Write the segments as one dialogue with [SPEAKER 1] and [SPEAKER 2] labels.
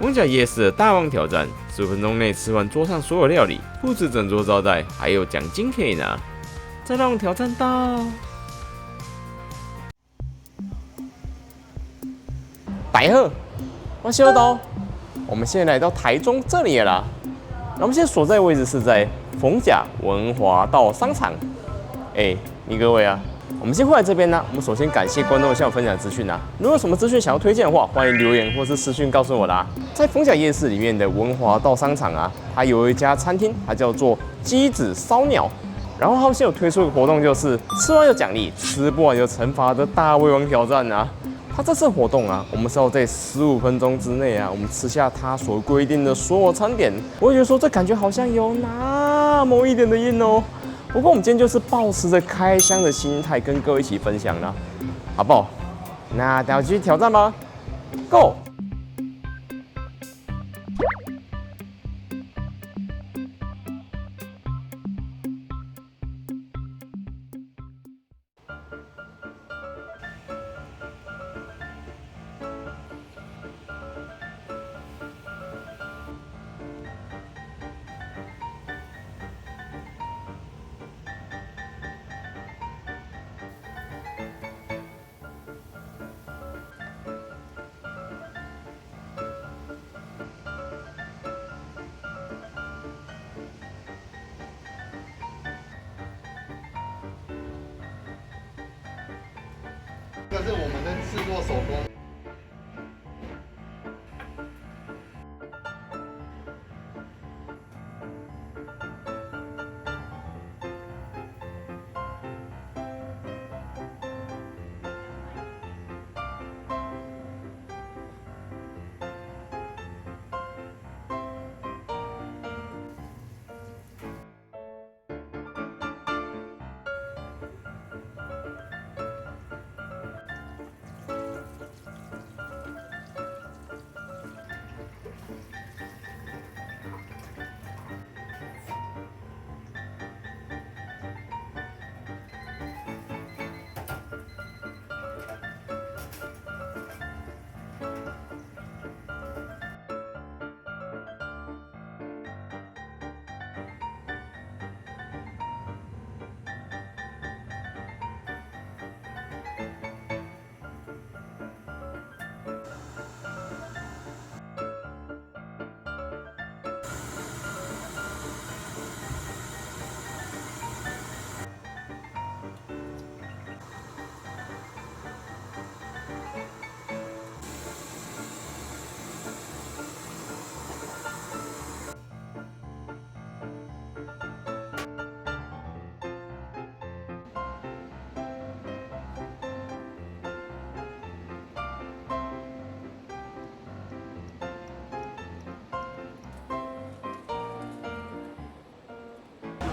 [SPEAKER 1] 逢甲夜市的大王挑戰，15分鐘內吃完桌上所有料理，不止整桌招待，還有獎金可以拿。再讓我們挑戰到！大家好，我是小刀，我們現在來到台中這裡了啦。那我們現在所在的位置是在逢甲文華道商場。你各位啊。我們先回來這邊呢，我們首先感謝觀眾向我分享資訊啊。如果有什麼資訊想要推薦的話，歡迎留言或是私訊告訴我啦。在逢甲夜市裡面的文華道商場啊，它有一家餐廳，它叫做雞子燒鳥。然后他們現在有推出一個活動，就是吃完有獎勵，吃不完有懲罰的大胃王挑戰啊。它這次活動啊，我們是要在15分鐘之內啊，我們吃下它所規定的所有餐點。我會覺得說，這感覺好像有那麼一點的硬哦。不過我們今天就是抱持着開箱的心態，跟各位一起分享啦，好不好？那大家繼續挑戰吧 ，Go！
[SPEAKER 2] 这是我们的制作手工。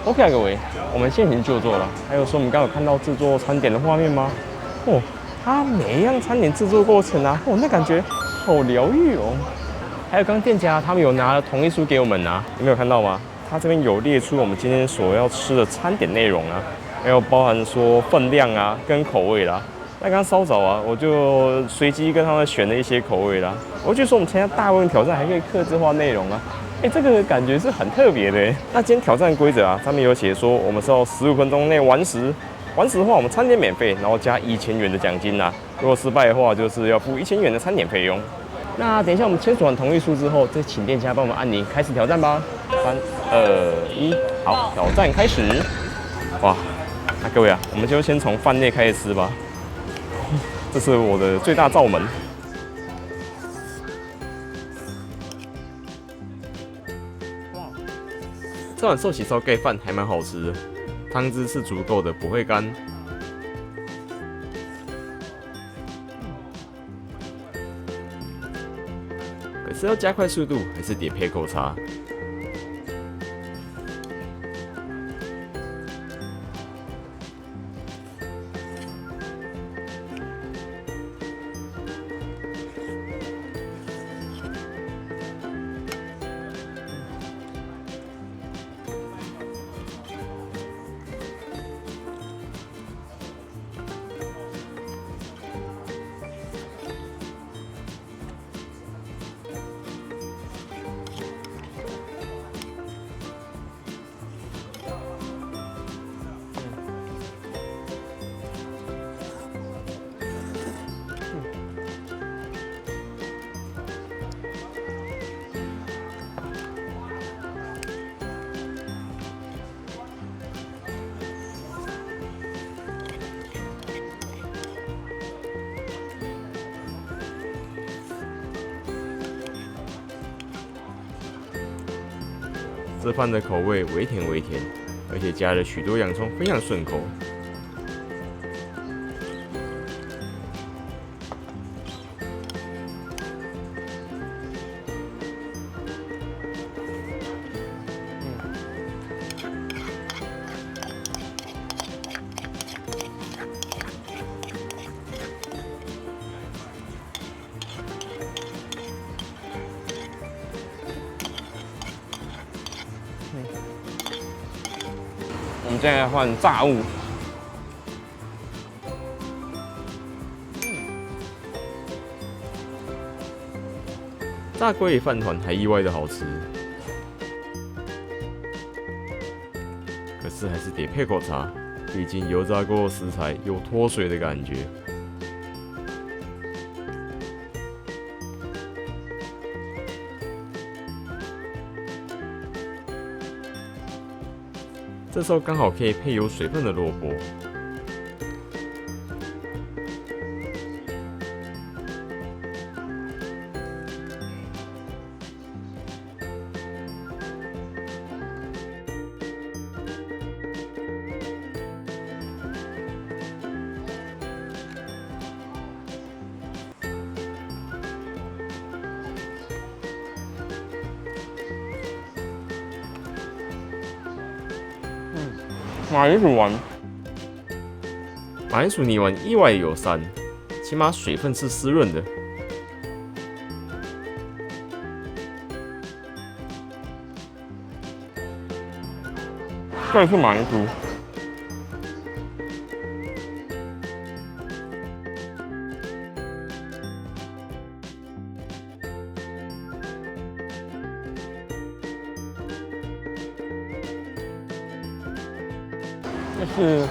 [SPEAKER 1] OK 啊，各位，我們現行就做了。還有說，我們剛剛有看到制作餐點的畫面嗎？哦，它每一樣餐點制作過程啊，哦，那感覺好療癒哦。還有剛剛店家他們有拿了同意書給我們拿，有沒有看到嗎？它這邊有列出我們今天所要吃的餐點內容啊，還有包含說分量啊跟口味啦。那剛剛稍早啊，我就隨機跟他們選了一些口味啦。我就說我們參加大胃王挑戰還可以客製化內容啊。這個感覺是很特別的。那今天挑戰規則啊，上面有寫說我們是要15分鐘內完食，完食的話我們餐點免費，然後加1000元的獎金啦。如果失敗的話，就是要付1000元的餐點費用。那等一下我們簽署完同意書之後，再請店家幫我們按鈴開始挑戰吧。3、2、1，好，挑戰開始。哇，那各位啊，我們就先從飯類開始吃吧。這是我的最大罩門。這碗壽喜燒蓋飯還蠻好吃的，湯汁是足夠的，不會乾。可是要加快速度，還是點配夠差。這飯的口味微甜微甜，而且加了許多洋蔥，非常順口。
[SPEAKER 3] 我们现在换炸物，
[SPEAKER 1] 炸鲑魚飯糰還意外的好吃，可是還是得配口茶，畢竟油炸過的食材有脫水的感覺。這時候剛好可以配有水分的蘿蔔。
[SPEAKER 3] 马鈴薯丸，
[SPEAKER 1] 馬鈴薯泥丸意外友善，起碼水分是濕潤的。
[SPEAKER 3] 這是馬鈴薯，就是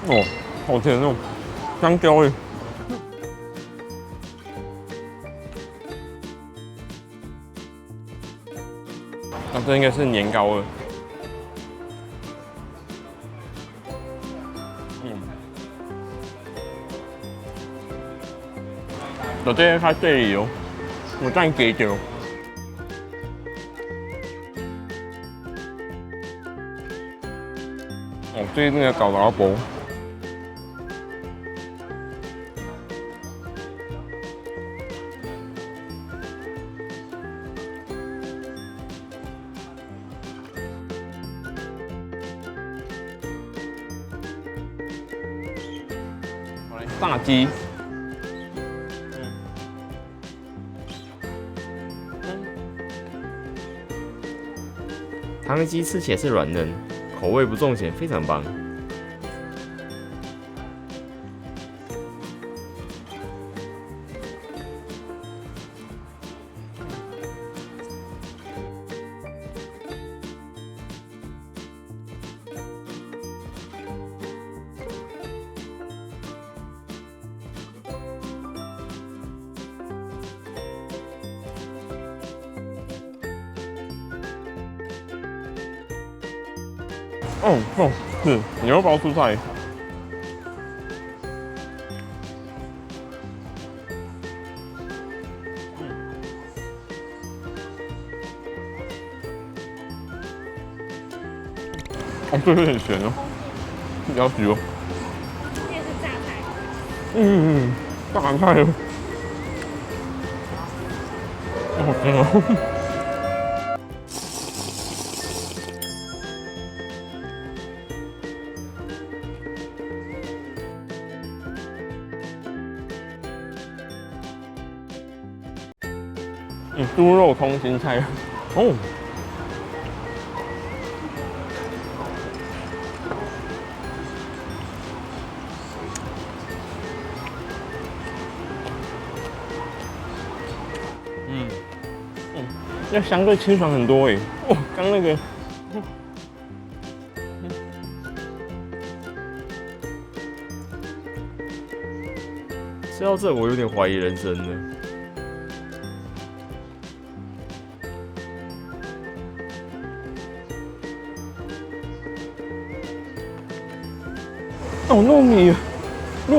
[SPEAKER 3] 哦，好甜哦，香蕉味。那这应该是年糕了。就這個較細膩哦，有等加着。哦，這那個搞到薄。炸雞，
[SPEAKER 1] 湯雞吃起來是軟嫩，口味不重鹹，非常棒。
[SPEAKER 3] 是牛肉包蔬菜。哦，这有點鹹哦，比較鹹哦。
[SPEAKER 4] 這是榨菜。
[SPEAKER 3] 榨菜哦。好甜哦。豬肉空心菜哦，那相對清爽很多哎，哦，剛那個，
[SPEAKER 1] 吃到這我有點懷疑人生了。
[SPEAKER 3] 哦，糯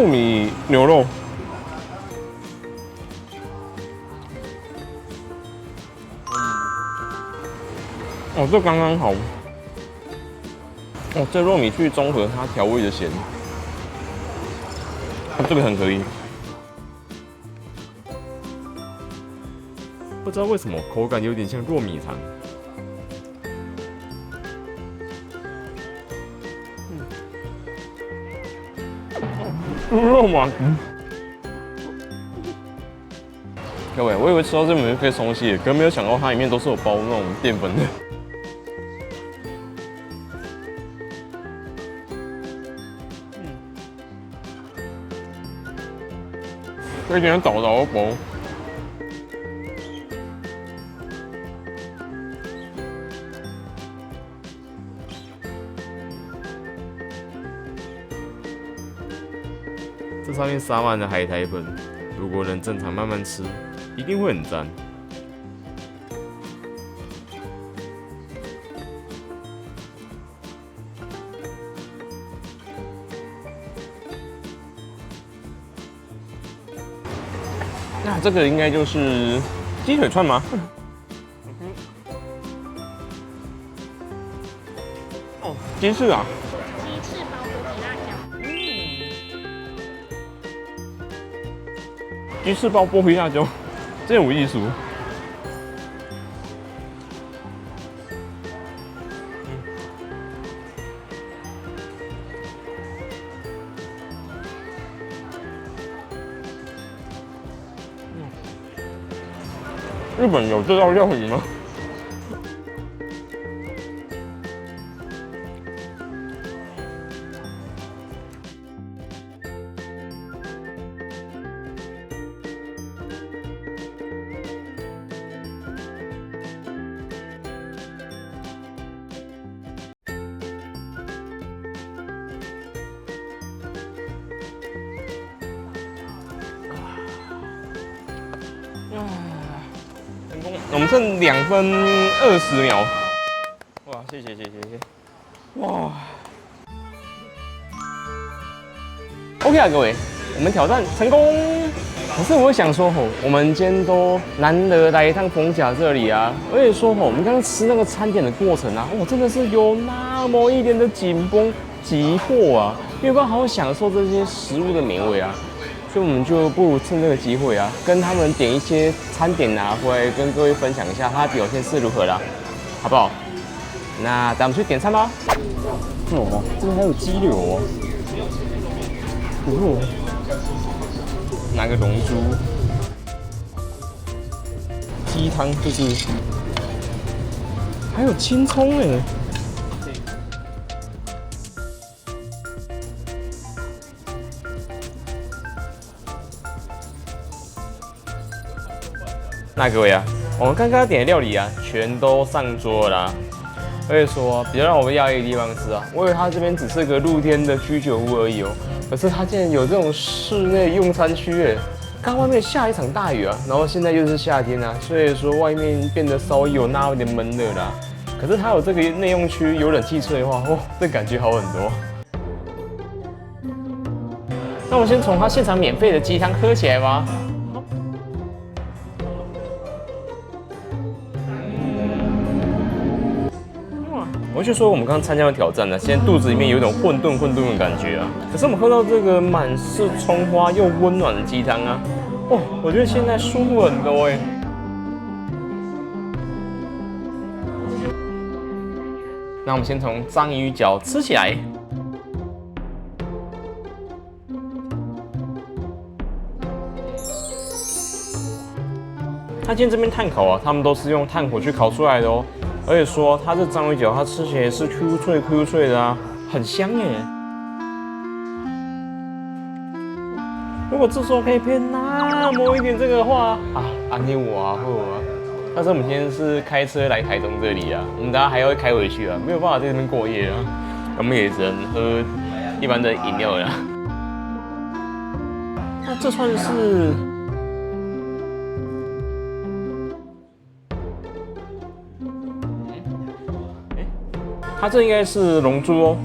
[SPEAKER 3] 米牛肉，
[SPEAKER 1] 哦，這剛剛好。哦，這糯米去中和它調味的鹹，這個很可以。不知道為什麼口感有點像糯米腸。豬肉嘛，各位，我以為吃到這裡面可以鬆懈，可沒有想到它裡面都是有包那種澱粉的。有點倒包。這上面撒滿了海苔粉，如果能正常慢慢吃，一定會很讚。那這個應該就是雞腿串嗎？哦，雞翅啊！
[SPEAKER 4] 雞翅包剝皮辣椒。
[SPEAKER 1] 雞翅包剝皮辣椒，真有藝術。日本有這道料理嗎？我們剩2分20秒。哇，謝謝。哇 ，OK 啊，各位，我們挑戰成功。可是我想說吼，我們今天都難得來一趟逢甲這裡啊，而且說吼，我們剛剛吃那個餐點的過程啊，哇，真的是有那麼一點的緊繃急迫啊，沒有辦法好好享受這些食物的美味啊。所以我們就不如趁這個機會啊，跟他們點一些餐點啊，回來跟各位分享一下它的表現是如何啦，好不好？那咱們去點餐吧。哦，這邊還有雞柳哦。哦，拿個龍珠，雞湯就是，還有青蔥哎。那各位啊，我們剛剛點的料理啊，全都上桌了啦。而且說，比較讓我訝異的地方是啊，我以為它這邊只是個露天的居酒屋而已哦，可是它竟然有這種室內用餐區誒。剛外面下一場大雨啊，然後現在又是夏天啊，所以說外面變得稍微有那麼點悶熱啦。可是它有這個內用區，有冷氣吹的話，哦，這感覺好很多。那我們先從它現場免費的雞湯喝起來吧。我就說我們剛剛參加完挑戰呢，現在肚子裡面有一種混沌的感覺啊。可是我們喝到這個滿是蔥花又溫暖的雞湯啊，哦，我覺得現在舒服很多哎。那我們先從章魚腳吃起來。他今天這邊炭烤啊，他們都是用炭火去烤出來的哦。而且說它這章魚腳，它吃起來是 Q 脆的啊，很香耶。如果這時候可以配那麼一點這個的話安尼哇好啊。但是我們今天是開車來台中這裡啊，我們等下還要開回去啊，沒有辦法在這邊過夜啊，我們也只能喝一般的飲料了。那這算是。它這應該是龍珠哦，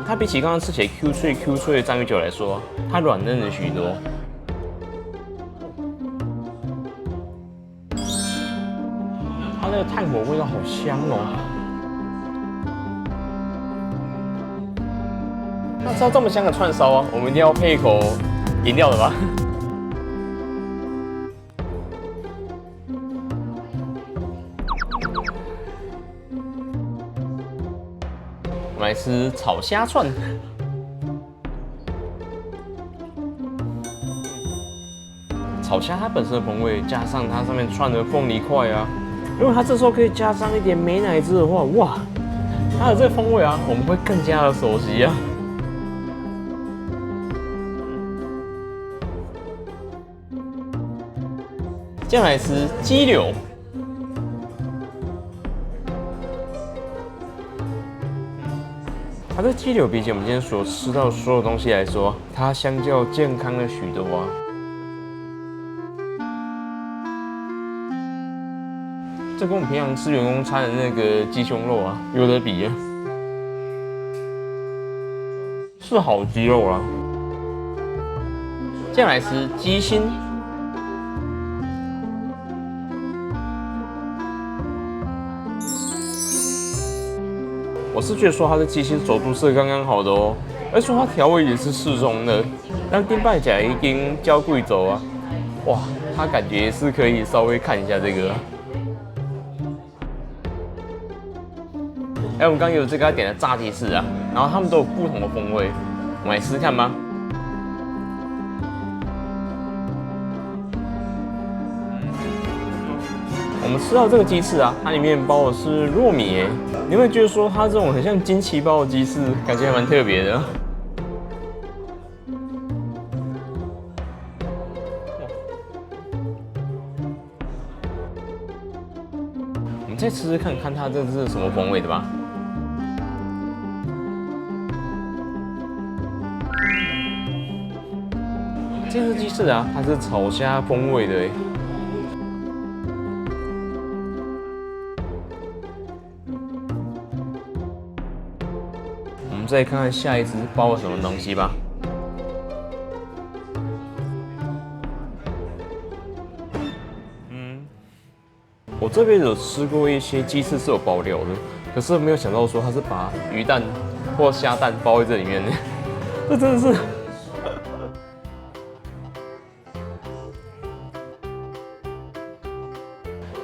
[SPEAKER 1] 它比起剛剛吃起來 Q 脆的章魚腳來說，它軟嫩了許多。它那個炭火味道好香哦，那吃到這麼香的串燒啊，我們一定要配一口飲料的吧？我們來吃炒蝦串。炒蝦它本身的風味，加上它上面串的鳳梨塊啊，如果它這時候可以加上一點美乃滋的話，哇，它的這個風味啊，我們會更加的熟悉啊。接下來吃雞柳，它的雞柳比起我們今天所吃到的所有東西來說，它相較健康了許多啊。這跟我們平常吃員工餐的那個雞胸肉啊，有得比啊，是好雞肉啦。接下來吃雞心，我是覺得說它的雞心熟度是剛剛好的哦，而且說它調味也是適中的，但丁拜甲已經焦貴走啊，哇，它感覺是可以稍微看一下這個。我們剛剛有這個點的炸雞翅啊，然後他們都有不同的風味，我們來試試看吧。我們吃到這個雞翅啊，它裡面包的是糯米耶，你會覺得說它這種很像驚奇包的雞翅，感覺還蠻特別的。我們再吃吃看看它這是什麼風味的吧。這隻雞翅啊，它是炒蝦風味的耶。我們再看看下一隻包了什麼東西吧。我這輩子有吃過一些雞翅是有包料的，可是沒有想到說它是把魚蛋或蝦蛋包在這裡面的，這真的是。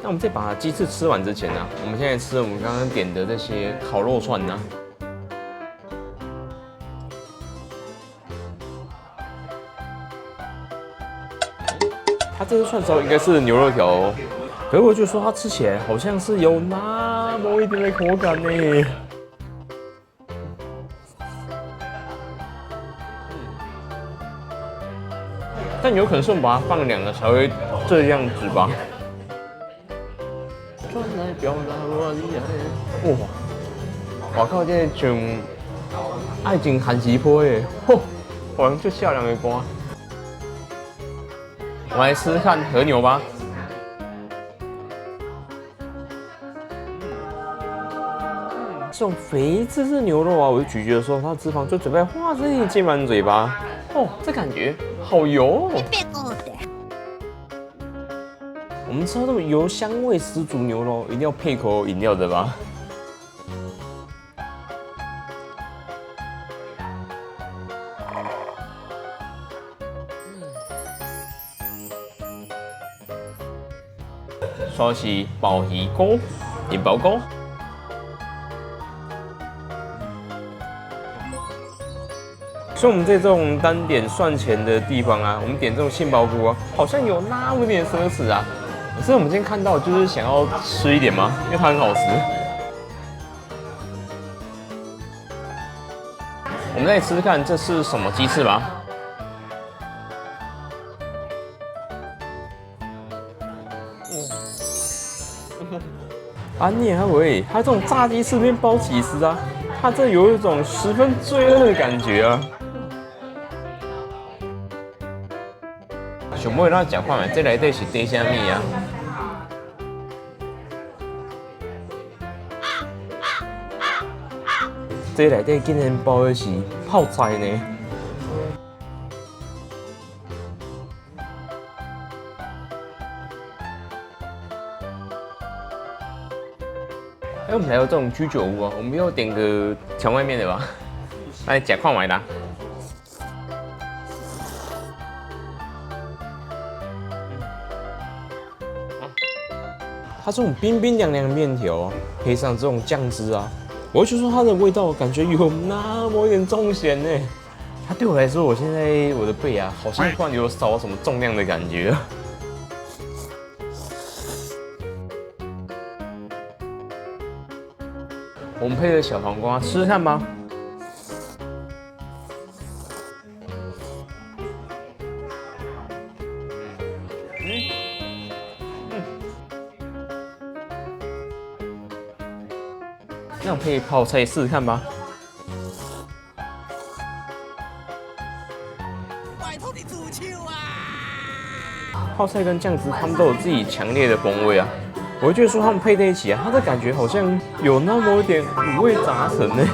[SPEAKER 1] 那我們在把雞翅吃完之前呢，我們現在吃我們剛剛點的這些烤肉串呢。它這個串燒應該是牛肉條哦，可是我就說它吃起來好像是有那麼一點的口感呢。但有可能是我們把它放涼了才會這樣子吧。哇！我靠，這像愛情韓式坡耶，吼，好像就漂亮的歌。我們來試試看和牛吧。這種肥滋滋牛肉啊，我就咀嚼的時候，它的脂肪就準備哇，這裡進滿嘴巴。哦，這感覺好油哦。我們吃到這麼油香味十足牛肉，一定要配口飲料的吧？刷是鮑魚糕、鹽爆糕。所以我們在這種單點算錢的地方啊，我們點這種杏鮑菇啊，好像有那麼一點奢侈啊。可是我們今天看到就是想要吃一點嗎？因為它很好吃。我們再吃吃看這是什麼雞翅吧。啊，你還喂，它這種炸雞翅面包起司啊，它這有一種十分罪惡的感覺啊。想要咱食看觅，這內底是底啥物啊？這內底竟然包的是泡菜呢！我們來到這種居酒屋啊，我們要點個蕎麥麵的吧？來吃看賣啦。它这種冰冰涼涼的麵條，配上這種醬汁啊，我就說它的味道感覺有那麼一點重鹹呢。它對我來說，我現在我的背啊，好像突然有少了什麼重量的感覺。我們配的小黃瓜，吃吃看吧。那我配泡菜試試看吧。拜託你煮球啊！泡菜跟醬汁，他們都有自己強烈的風味啊。我會覺得說他們配在一起啊，它的感覺好像有那麼一點五味雜陳呢。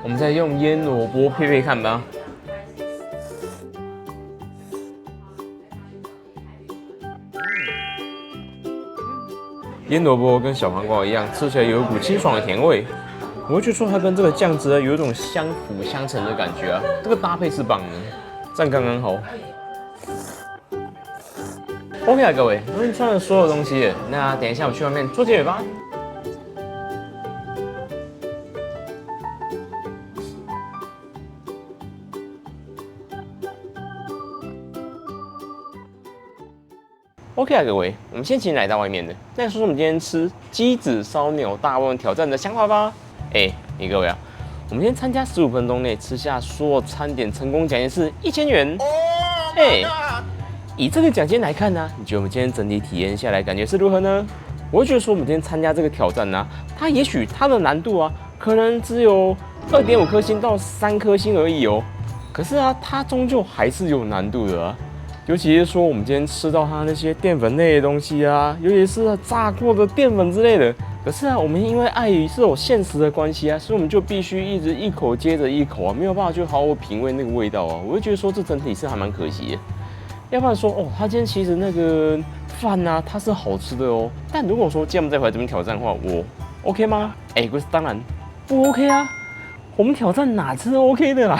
[SPEAKER 1] 我們再用醃蘿蔔配配看吧。醃蘿蔔跟小黃瓜一樣，吃起來有一股清爽的甜味。我會覺得說它跟這個醬汁有一種相輔相成的感覺啊，這個搭配是棒的，這樣剛剛好。OK 啊，各位，我們穿了所有東西，那等一下我去外面做結尾吧。OK 啊，各位，我們先请來到外面的，那說說我們今天吃雞子燒鳥大胃王挑戰的想法吧。你各位啊，我們先參加15分鐘內吃下所有餐點，成功獎金是1000元。以這個獎金來看呢，你覺得我們今天整體體驗下來感覺是如何呢？我會覺得說我們今天參加這個挑戰呢，它也許它的難度啊，可能只有2.5顆星到3顆星而已哦。可是啊，它終究還是有難度的啊。尤其是說我們今天吃到它那些澱粉類的東西啊，尤其是炸過的澱粉之類的。可是啊，我們因為礙於是有現實的關係啊，所以我們就必須一直一口接着一口啊，沒有辦法去好好品味那個味道啊。我會覺得說這整體是還蠻可惜的。要不然說它今天其實那個飯啊，它是好吃的哦。但如果說今天我們再回來這邊挑戰的話，我 OK 嗎？可是當然不 OK 啊。我們挑戰哪次 OK 的啦？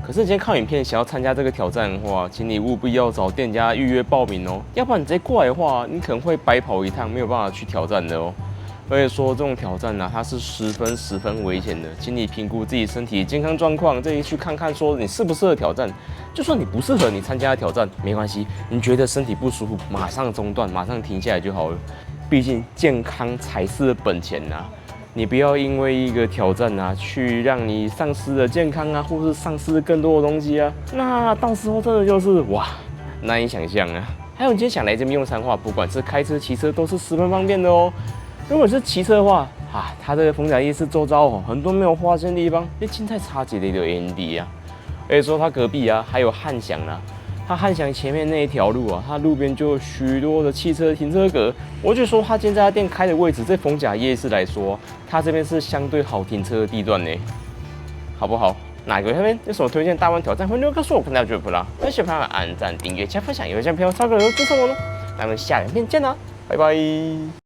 [SPEAKER 1] 可是今天看影片想要參加這個挑戰的話，請你務必要找店家預約報名哦，要不然你直接過來的話，你可能會白跑一趟，沒有辦法去挑戰的哦。而且說這種挑戰呢，它是十分危險的，請你評估自己身體健康狀況，再去看看說你適不適合挑戰。就算你不適合，你參加挑戰沒關係，你覺得身體不舒服，馬上中斷，馬上停下來就好了。畢竟健康才是本錢吶。你不要因為一個挑戰啊，去讓你喪失了健康啊，或是喪失更多的東西啊，那到時候真的就是哇，難以想象啊。還有你今天想來這邊用餐的話，不管是開車、騎車都是十分方便的哦。如果是騎車的話，它這個逢甲夜市周遭哦，很多沒有發現的地方，你青菜差幾類的 AND 啊。而且說它隔壁啊，還有漢翔啊。它漢翔前面那一條路啊，它路邊就有許多的汽車停車格。我就說它今天這家店開的位置，在逢甲夜市來說，它這邊是相對好停車的地段呢，好不好？哪個那邊有什麼推薦大胃王挑戰，歡迎告訴我，看到就不啦。那喜歡的按讚、訂閱、加分享，有獎票超個人支持我呢。那我們下影片見啦，拜拜。